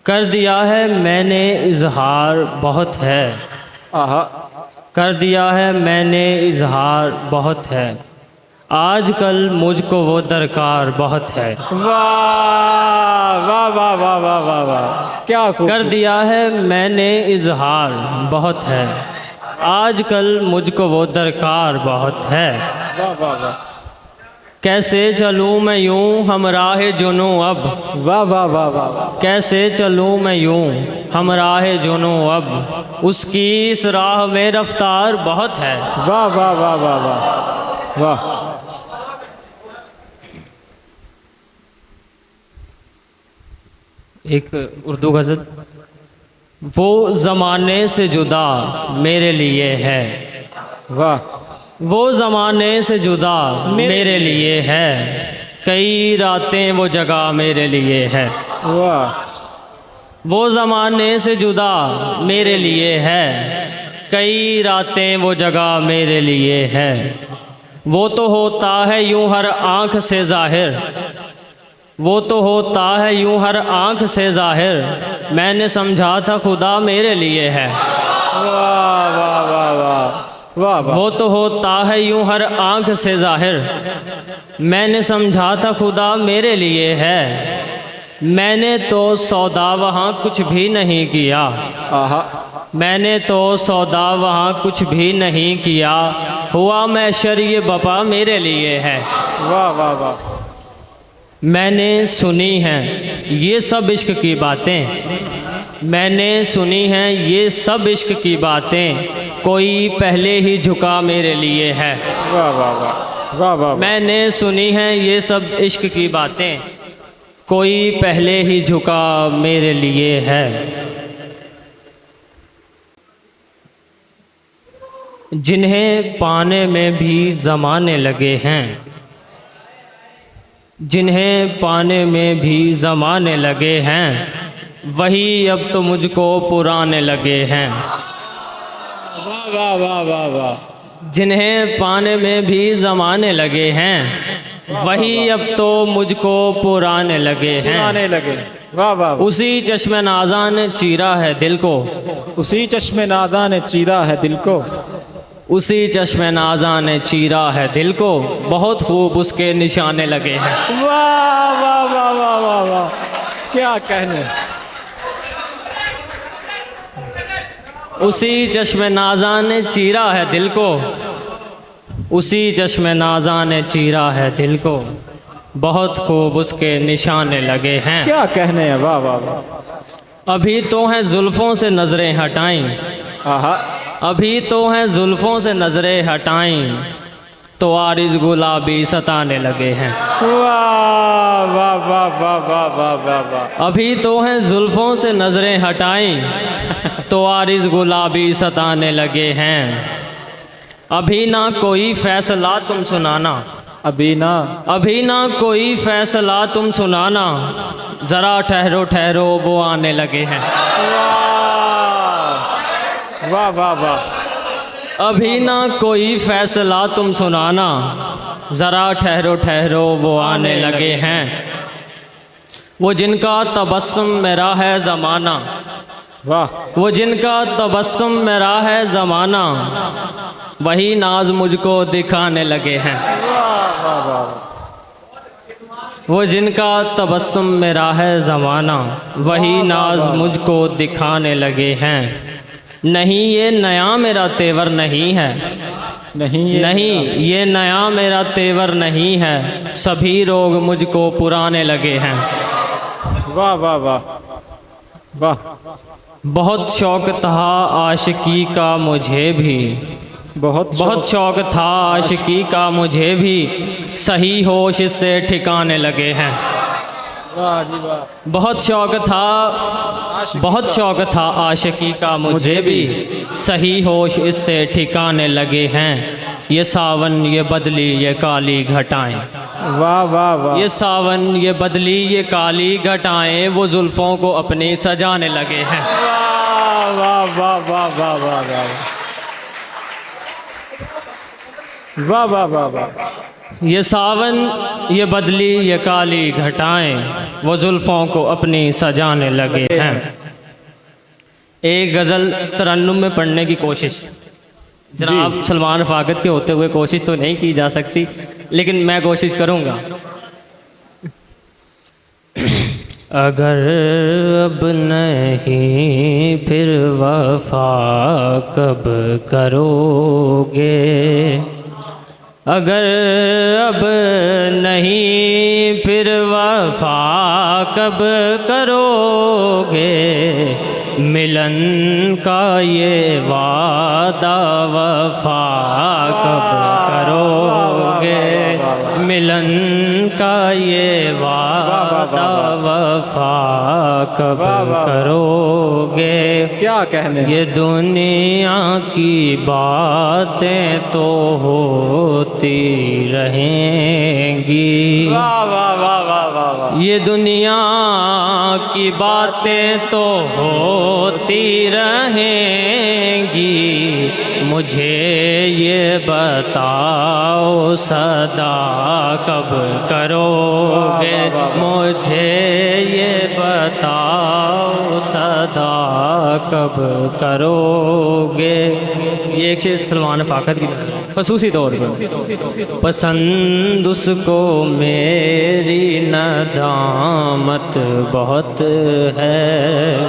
कर दिया है मैंने इजहार बहुत है। आहा। कर दिया है मैंने इजहार बहुत है। आजकल मुझको वो दरकार बहुत है। वाह वाह वाह वाह वाह वाह वाह, क्या खूब। कर दिया है मैंने इजहार बहुत है। आजकल मुझको वो दरकार बहुत है। वाह वाह वाह कैसे चलूँ मैं यूं हमराहे जुनू अब। वाह वाह वाह वाह वाह। कैसे चलूँ मैं यूं हमराहे जुनू अब। उसकी इस राह में रफ्तार बहुत है। वाह वाह वाह वाह वाह वाह। एक उर्दू गज़ल। वो ज़माने से जुदा मेरे लिए है। वाह। वो ज़माने से जुदा मेरे लिए है। कई रातें वो जगह मेरे लिए है। वाह। वो ज़माने से जुदा मेरे लिए है। कई रातें वो जगह मेरे लिए है। वो तो होता है यूं हर आँख से ज़ाहिर। वो तो होता है यूं हर आँख से ज़ाहिर। मैंने समझा था खुदा मेरे लिए है। वाह वाह वाह वाह वाह वाह। वो तो होता है यूं हर आँख से ज़ाहिर। मैंने समझा था खुदा मेरे लिए है। मैंने तो सौदा वहाँ कुछ भी नहीं किया। आहा। मैंने तो सौदा वहाँ कुछ भी नहीं किया। हुआ मैशर ये बपा मेरे लिए है। वाह वाह वाह। मैंने सुनी हैं ये सब इश्क की बातें। मैंने सुनी हैं ये सब इश्क की बातें। कोई पहले ही झुका मेरे लिए है। वाह वाह वाह वाह वाह। मैंने सुनी हैं ये सब इश्क की बातें। कोई पहले ही झुका मेरे लिए है। जिन्हें पाने में भी ज़माने लगे हैं। जिन्हें पाने में भी ज़माने लगे हैं। वही अब तो मुझको पुराने लगे हैं। वाह वाह वाह वाह वाह। जिन्हें पाने में भी ज़माने लगे हैं। वही अब तो मुझको पुराने लगे हैं। आने लगे। वाह वाह वाह। उसी चश्मे नाज़ा ने चीरा है दिल को। उसी चश्मे नाज़ा ने चीरा है दिल को। उसी चश्मे नाज़ा ने चीरा है दिल को। बहुत खूब उसके निशाने लगे हैं। वाह वाह वाह वाह वाह वाह, क्या कहने। उसी चश्मे नाज़ा ने चीरा है दिल को। उसी चश्मे नाज़ा ने चीरा है दिल को। बहुत खूब उसके निशाने लगे हैं। क्या कहने हैं। वाह वाह वाह। अभी तो हैं जुल्फ़ों से नज़रें हटाई। आहा। अभी तो हैं जुल्फ़ों से नज़रें हटाई। तो आरिज़ गुलाबी सताने लगे हैं। वाह वाह वाह वाह वाह वाह वाह वाह। अभी तो हैं जुल्फ़ों से नज़रें हटाई। तो आरिज़ गुलाबी सताने लगे हैं। अभी ना कोई फ़ैसला तुम सुनाना। अभी ना। अभी ना कोई फ़ैसला तुम सुनाना। ज़रा ठहरो ठहरो वो आने लगे हैं। वाह वाह वाह। अभी ना कोई फ़ैसला तुम सुनाना। ज़रा ठहरो ठहरो वो आने लगे हैं। वो जिनका तबस्सुम मेरा है ज़माना। वाह। वो जिनका तबस्सुम मेरा है ज़माना। वही नाज मुझको दिखाने लगे हैं। वाह वाह वाह। वो जिनका तबस्सुम मेरा है ज़माना। वही नाज मुझको दिखाने लगे हैं। नहीं ये नया मेरा तेवर नहीं है। नहीं ये नया मेरा तेवर नहीं है। सभी रोग मुझको पुराने लगे हैं। वाह वाह वाह वाह। बहुत शौक़ था आशिकी का मुझे भी। बहुत शौक़ था आशिकी का मुझे भी। सही होश इससे ठिकाने लगे हैं। वाह जी वाह। बहुत शौक़ था आशिकी का मुझे भी। सही होश इससे ठिकाने लगे हैं। ये सावन ये बदली ये काली घटाएं। वाह वाह वाह। ये सावन ये बदली ये काली घटाएं। वो जुल्फ़ों को अपनी सजाने लगे हैं। वाह वाह वाह वाह वाह वाह वाह वाह वाह वाह वाह। ये सावन, ये बदली, ये काली घटाएं, वो जुल्फ़ों को अपनी सजाने लगे हैं। एक गज़ल तरन्नुम में पढ़ने की कोशिश जनाब सलमान फ़ाक़िद के होते हुए कोशिश तो नहीं की जा सकती, लेकिन मैं कोशिश करूँगा। अगर अब नहीं फिर वफ़ा कब करोगे, अगर अब नहीं फिर वफ़ा कब करोगे, मिलन का ये वादा वफ़ा कब करोगे, मिलन का ये वादा वफ़ा कब करोगे। क्या कहने, ये दुनिया की बातें तो होती रहेंगी, वाह वाह वाह वाह वाह वाह। ये दुनिया की बातें तो होती रहेंगी, मुझे ये बताओ सदा कब करोगे, मुझे ये बताओ सदा कब करोगे। ये एक शेर सलमान फ़ाक़िद की ख़ुसूसी तौर पर। पसंद उसको मेरी नदामत बहुत है,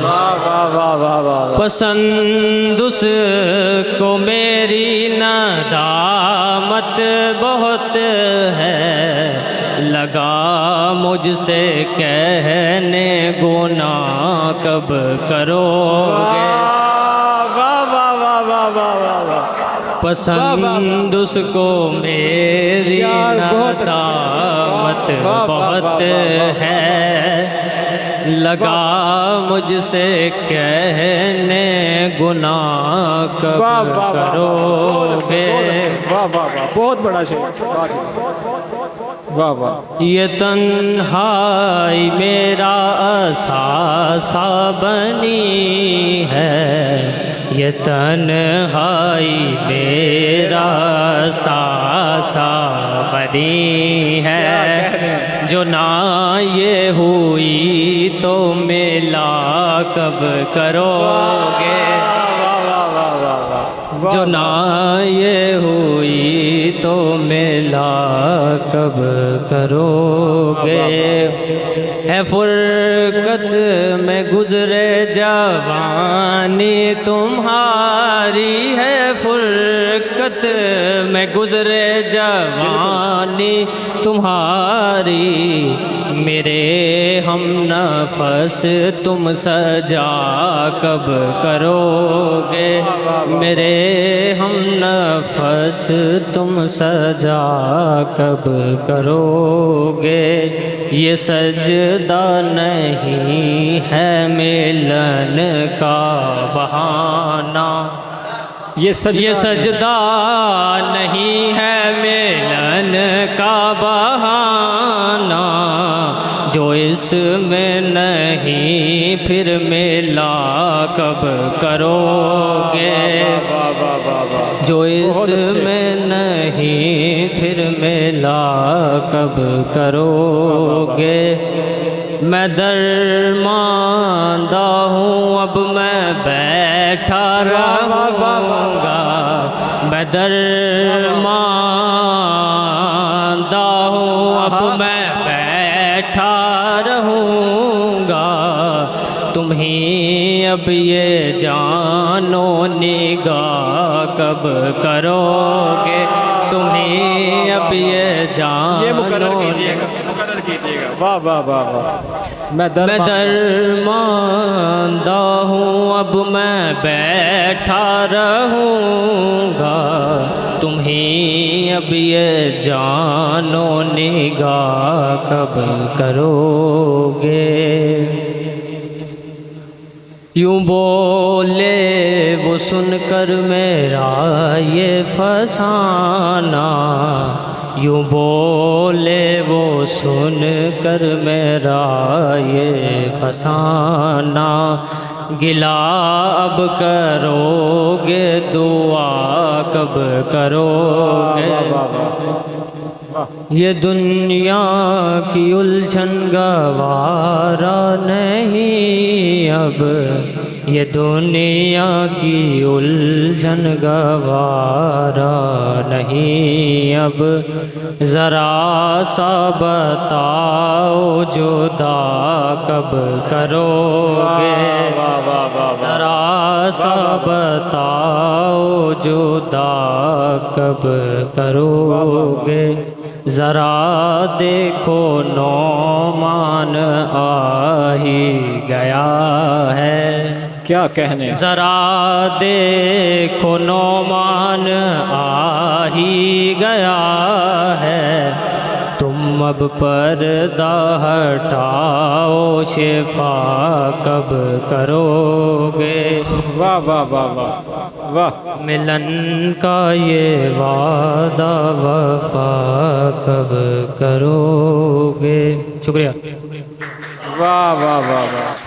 वाह वाह वाह वाह। पसंद उसको मेरी नदामत बहुत है, लगा मुझसे कहने गुनाह कब करोगे। वाह वाह वाह वाह वाह वाह वाह। पसंद उसको मेरी नदामत बहुत है, लगा मुझसे कहने गुनाह कब करोगे। वाह वाह वाह, बहुत बड़ा शेर। वाह वाह। ये तन्हाई मेरा असासा बनी है, ये तन्हाई मेरा असासा बनी है, जो ना ये हुई तो मेला कब करोगे, जो ना ये हुई तो मेला कब करोगे। है फुरकत में गुजरे जवानी तुम्हारी, है फुरकत में गुजरे जवानी तुम्हारी, मेरे हम नफस तुम सजा कब करोगे, मेरे हम नफस तुम सजा कब करोगे। ये सजदा नहीं है मिलन का बहाना, ये सजदा नहीं है मिलन का बहाना, जो इसमें नहीं फिर मेला कब करोगे, जो इसमें नहीं फिर मेला कब करोगे। मैं दरमांदा हूँ अब मैं बैठा रहूँगा, मैं दरमांदा हूँ अब मैं बैठा रहूँगा, तुम ही अब ये जानो निगाह कब करोगे, तुम ही अब ये जानो। ये मुकर्रर कीजिएगा। वाह वाह वाह वाह। मैं दरमांदा हूँ अब मैं बैठा रहूँगा, तुम ही अब ये जानो निगाह कब करोगे। यूँ बोले वो सुनकर मेरा ये फसाना, यूँ बोले वो सुनकर मेरा ये फसाना, गिला अब करोगे दुआ कब करोगे। ये दुनिया की उलझन गवारा नहीं अब, ये दुनिया की उलझन गवारा नहीं अब। ज़रा सा बताओ जुदा कब करोगे, वाह वाह वाह। ज़रा सा बताओ जुदा कब करोगे। ज़रा देखो नौमान आ ही गया है, क्या कहने। ज़रा देखो नौमान आ ही गया है। तुम अब पर्दा हटाओ शिफा कब करोगे। वाह वाह वाह वाह वाह। मिलन का ये वादा वफा कब करोगे। शुक्रिया। वाह वाह वाह वाह।